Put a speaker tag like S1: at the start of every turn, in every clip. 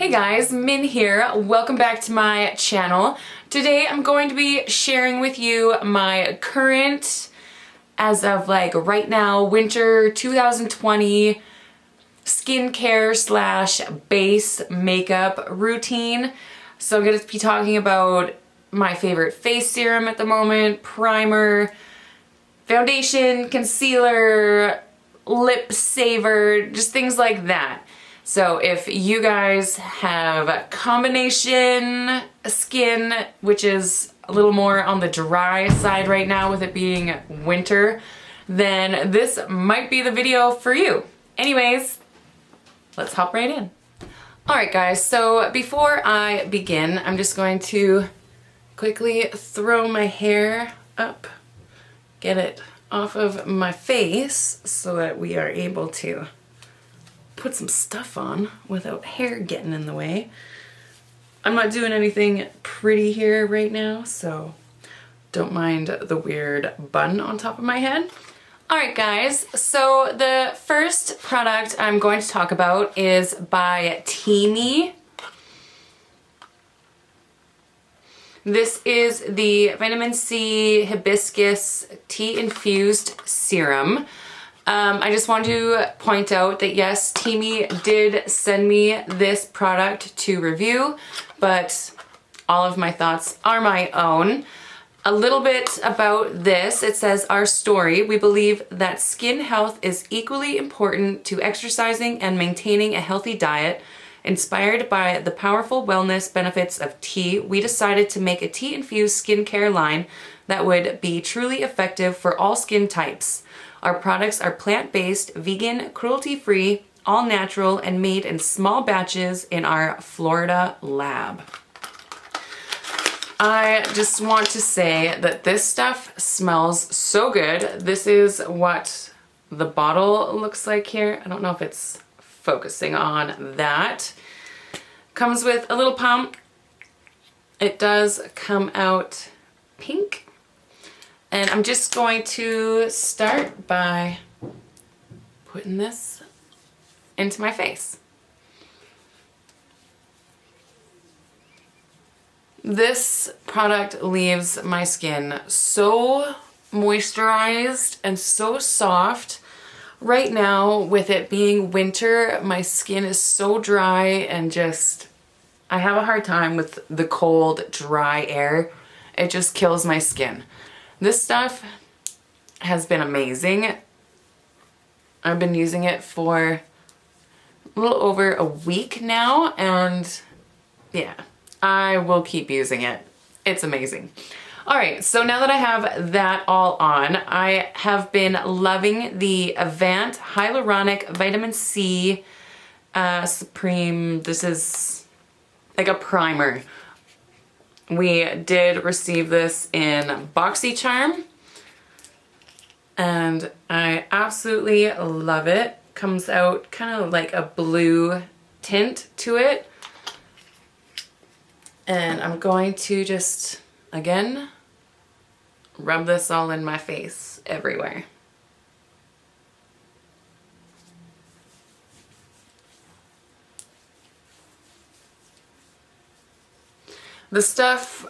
S1: Hey guys, Min here. Welcome back to my channel. Today I'm going to be sharing with you my current, as of like right now, winter 2020 skincare slash base makeup routine. So I'm going to be talking about my favorite face serum at the moment, primer, foundation, concealer, lip saver, just things like that. So if you guys have combination skin, which is a little more on the dry side right now with it being winter, then this might be the video for you. Anyways, let's hop right in. Alright guys, so before I begin, I'm just going to quickly throw my hair up, get it off of my face so that we are able to put some stuff on without hair getting in the way. I'm not doing anything pretty here right now, so don't mind the weird bun on top of my head. Alright guys, so the first product I'm going to talk about is by Teami. This is the Vitamin C Hibiscus Tea Infused Serum. I just want to point out that yes, Teami did send me this product to review, but all of my thoughts are my own. A little bit about this. It says, our story, we believe that skin health is equally important to exercising and maintaining a healthy diet. Inspired by the powerful wellness benefits of tea, we decided to make a tea-infused skincare line that would be truly effective for all skin types. Our products are plant-based, vegan, cruelty-free, all natural, and made in small batches in our Florida lab. I just want to say that this stuff smells so good. This is what the bottle looks like here. I don't know if it's focusing on that. Comes with a little pump. It does come out pink. And I'm just going to start by putting this into my face. This product leaves my skin so moisturized and so soft. Right now, with it being winter, my skin is so dry and just, I have a hard time with the cold, dry air. It just kills my skin. This stuff has been amazing. I've been using it for a little over a week now, and yeah, I will keep using it. It's amazing. Alright, so now that I have that all on, I have been loving the Avant Hyaluronic Vitamin C Supreme. This is like a primer. We did receive this in BoxyCharm, and I absolutely love it. Comes out kind of like a blue tint to it. And I'm going to just, again, rub this all in my face everywhere. The stuff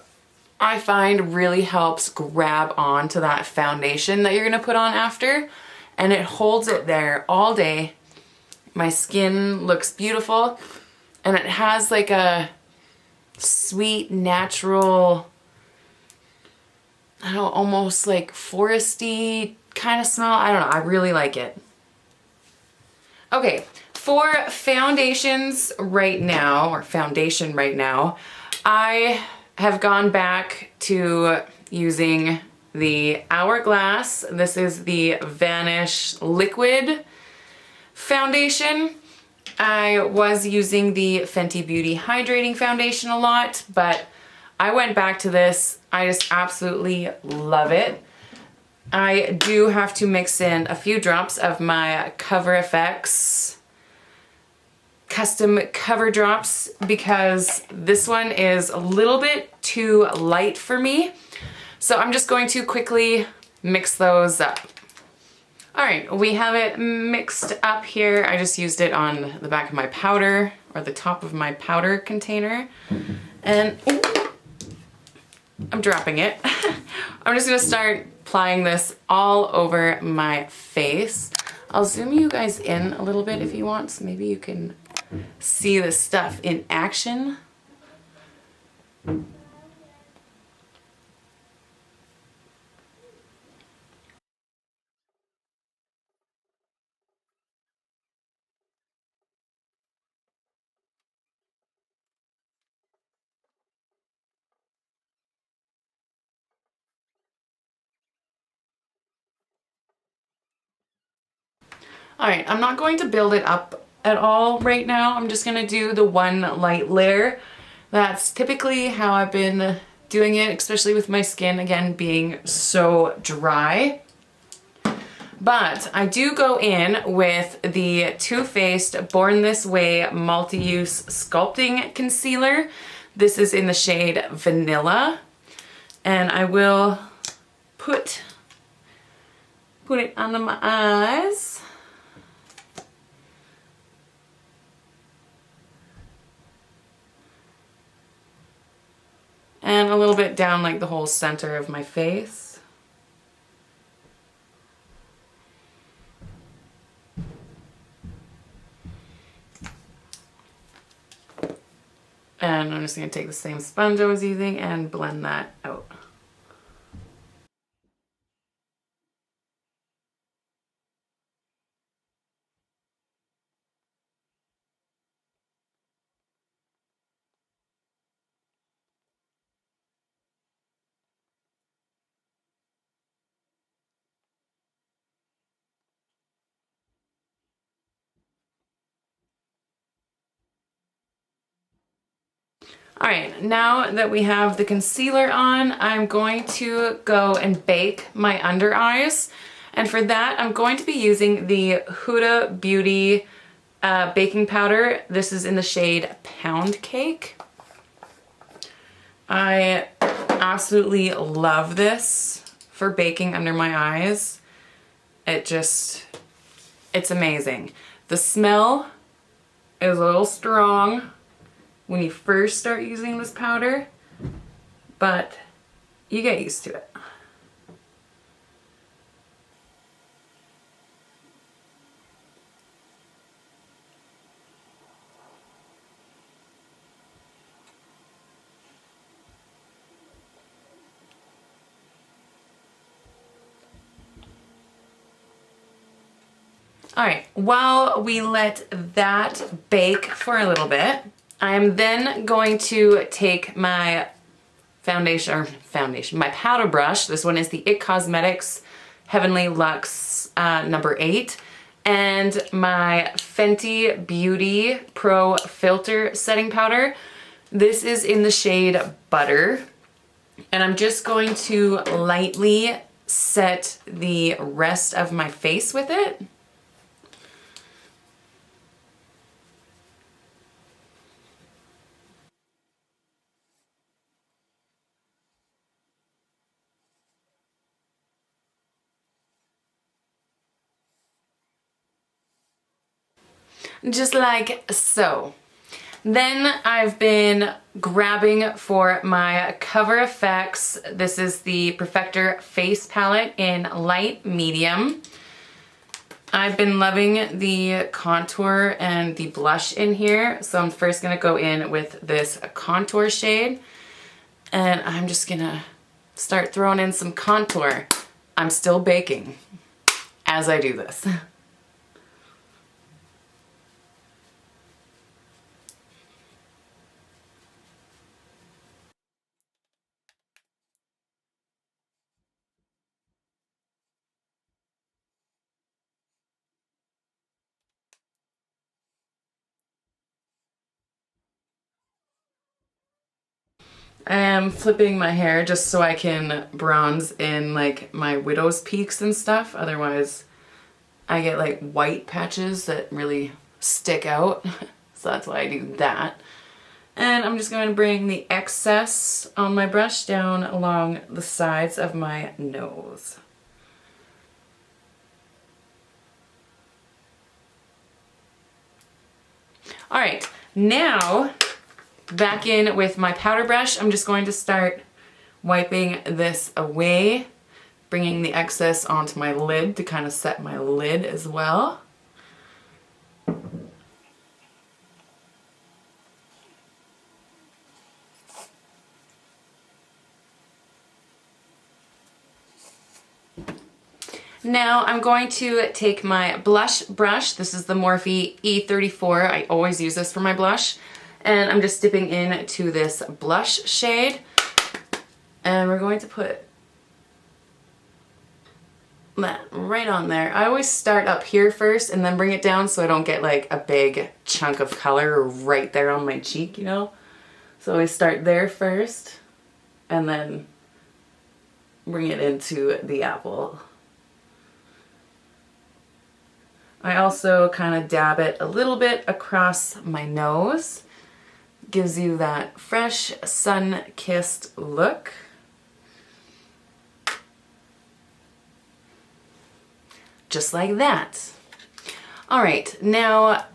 S1: I find really helps grab on to that foundation that you're gonna put on after, and it holds it there all day. My skin looks beautiful, and it has like a sweet, natural, I don't know, almost like foresty kind of smell. I don't know, I really like it. Okay, for foundations right now, or foundation right now, I have gone back to using the Hourglass. This is the Vanish Liquid Foundation. I was using the Fenty Beauty Hydrating Foundation a lot, but I went back to this. I just absolutely love it. I do have to mix in a few drops of my Cover FX custom cover drops because this one is a little bit too light for me. So I'm just going to quickly mix those up. All right, we have it mixed up here. I just used it on the back of my powder, or the top of my powder container. And ooh, I'm dropping it. I'm just gonna start applying this all over my face. I'll zoom you guys in a little bit if you want, so maybe you can see this stuff in action. All right, I'm not going to build it up at all right now. I'm just gonna do the one light layer. That's typically how I've been doing it, especially with my skin, again, being so dry. But I do go in with the Too Faced Born This Way Multi-Use Sculpting Concealer. This is in the shade Vanilla. And I will put it under my eyes. And a little bit down like the whole center of my face. And I'm just going to take the same sponge I was using and blend that out. All right, now that we have the concealer on, I'm going to go and bake my under eyes. And for that, I'm going to be using the Huda Beauty baking powder. This is in the shade Pound Cake. I absolutely love this for baking under my eyes. It's amazing. The smell is a little strong when you first start using this powder, but you get used to it. All right, while we let that bake for a little bit, I'm then going to take my my powder brush. This one is the It Cosmetics Heavenly Luxe number 8, and my Fenty Beauty Pro Filter Setting Powder. This is in the shade Butter, and I'm just going to lightly set the rest of my face with it. Just like so. Then I've been grabbing for my Cover FX. This is the Perfector Face Palette in light medium. I've been loving the contour and the blush in here. So I'm first gonna go in with this contour shade, and I'm just gonna start throwing in some contour. I'm still baking as I do this. I am flipping my hair just so I can bronze in like my widow's peaks and stuff. Otherwise I get like white patches that really stick out. So that's why I do that. And I'm just going to bring the excess on my brush down along the sides of my nose. All right, now back in with my powder brush. I'm just going to start wiping this away, bringing the excess onto my lid to kind of set my lid as well. Now I'm going to take my blush brush. This is the Morphe E34. I always use this for my blush. And I'm just dipping into this blush shade. And we're going to put that right on there. I always start up here first and then bring it down so I don't get like a big chunk of color right there on my cheek, you know? So I start there first and then bring it into the apple. I also kind of dab it a little bit across my nose. Gives you that fresh, sun-kissed look. Just like that. All right, now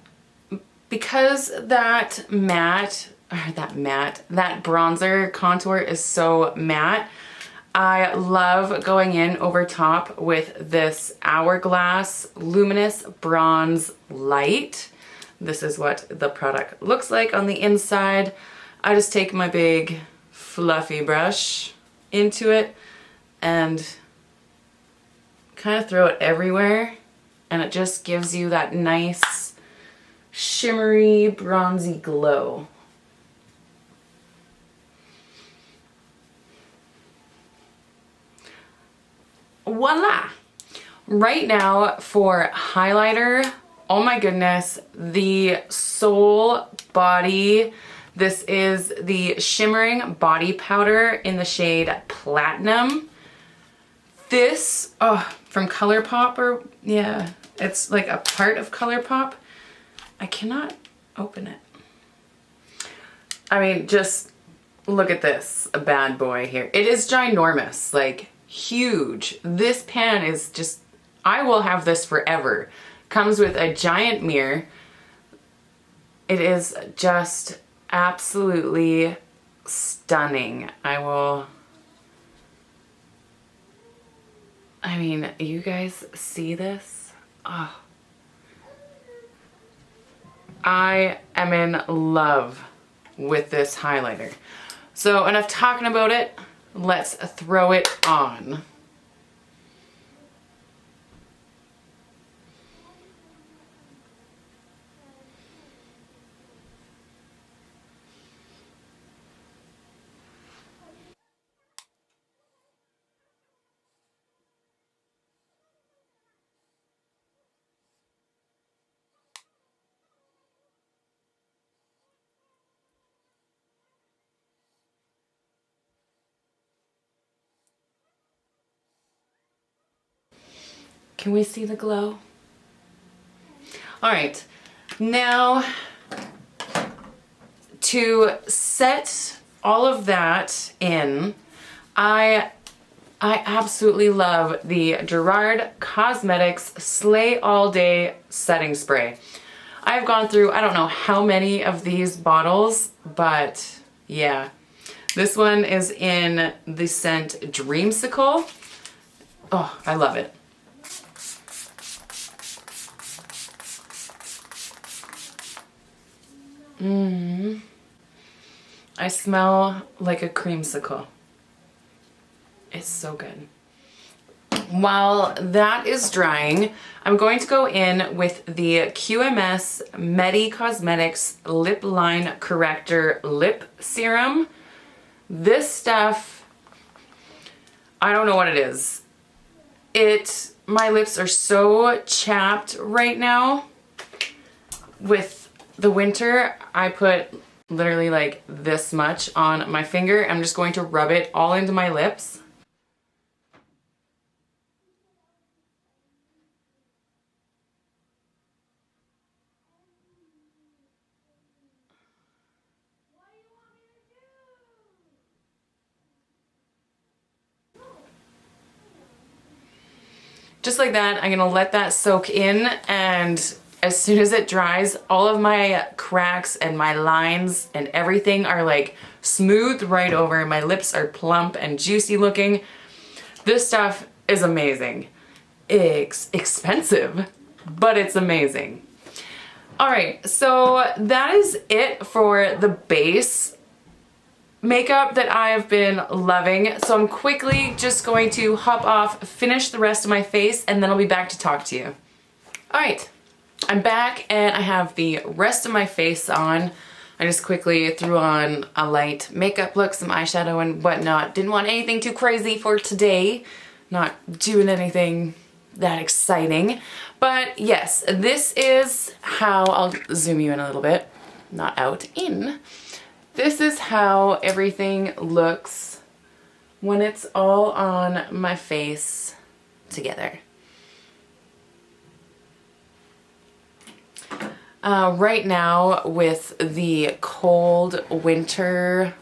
S1: because that bronzer contour is so matte, I love going in over top with this Hourglass Luminous Bronze Light. This is what the product looks like on the inside. I just take my big fluffy brush into it and kind of throw it everywhere, and it just gives you that nice shimmery bronzy glow. Voila! Right now for highlighter, oh my goodness, the Soul Body. This is the Shimmering Body Powder in the shade Platinum. This, from ColourPop, or yeah, it's like a part of ColourPop. I cannot open it. I mean, just look at this, a bad boy here. It is ginormous, like huge. This pan is just, I will have this forever. Comes with a giant mirror. It is just absolutely stunning. I mean, you guys see this? Oh. I am in love with this highlighter. So enough talking about it, let's throw it on. Can we see the glow? All right, now to set all of that in, I absolutely love the Gerard Cosmetics Slay All Day Setting Spray. I've gone through, I don't know how many of these bottles, but yeah. This one is in the scent Dreamsicle. Oh, I love it. I smell like a creamsicle. It's so good. While that is drying, I'm going to go in with the QMS Medi Cosmetics Lip Line Corrector Lip Serum. This stuff, I don't know what it is. My lips are so chapped right now. With the winter, I put literally like this much on my finger. I'm just going to rub it all into my lips. Just like that. I'm gonna let that soak in, and as soon as it dries, all of my cracks and my lines and everything are like smoothed right over. My lips are plump and juicy looking. This stuff is amazing. It's expensive, but it's amazing. All right, so that is it for the base makeup that I've been loving. So I'm quickly just going to hop off, finish the rest of my face, and then I'll be back to talk to you. All right, I'm back and I have the rest of my face on. I just quickly threw on a light makeup look, some eyeshadow and whatnot. Didn't want anything too crazy for today. Not doing anything that exciting. But yes, this is how, I'll zoom you in a little bit, not out, in. This is how everything looks when it's all on my face together. Right now, with the cold winter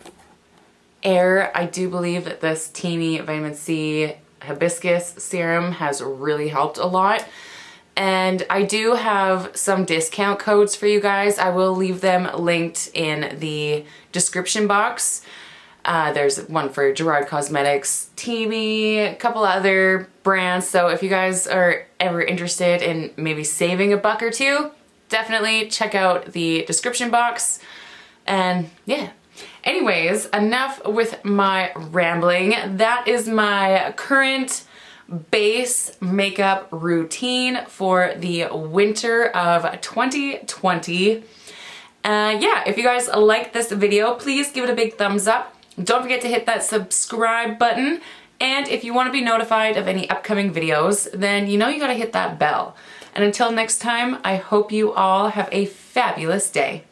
S1: air, I do believe that this Teeny Vitamin C Hibiscus Serum has really helped a lot. And I do have some discount codes for you guys. I will leave them linked in the description box. There's one for Gerard Cosmetics, Teeny, a couple other brands. So if you guys are ever interested in maybe saving a buck or two, definitely check out the description box. And yeah. Anyways, enough with my rambling. That is my current base makeup routine for the winter of 2020. Yeah, if you guys like this video, please give it a big thumbs up. Don't forget to hit that subscribe button. And if you want to be notified of any upcoming videos, then you know you gotta hit that bell. And until next time, I hope you all have a fabulous day.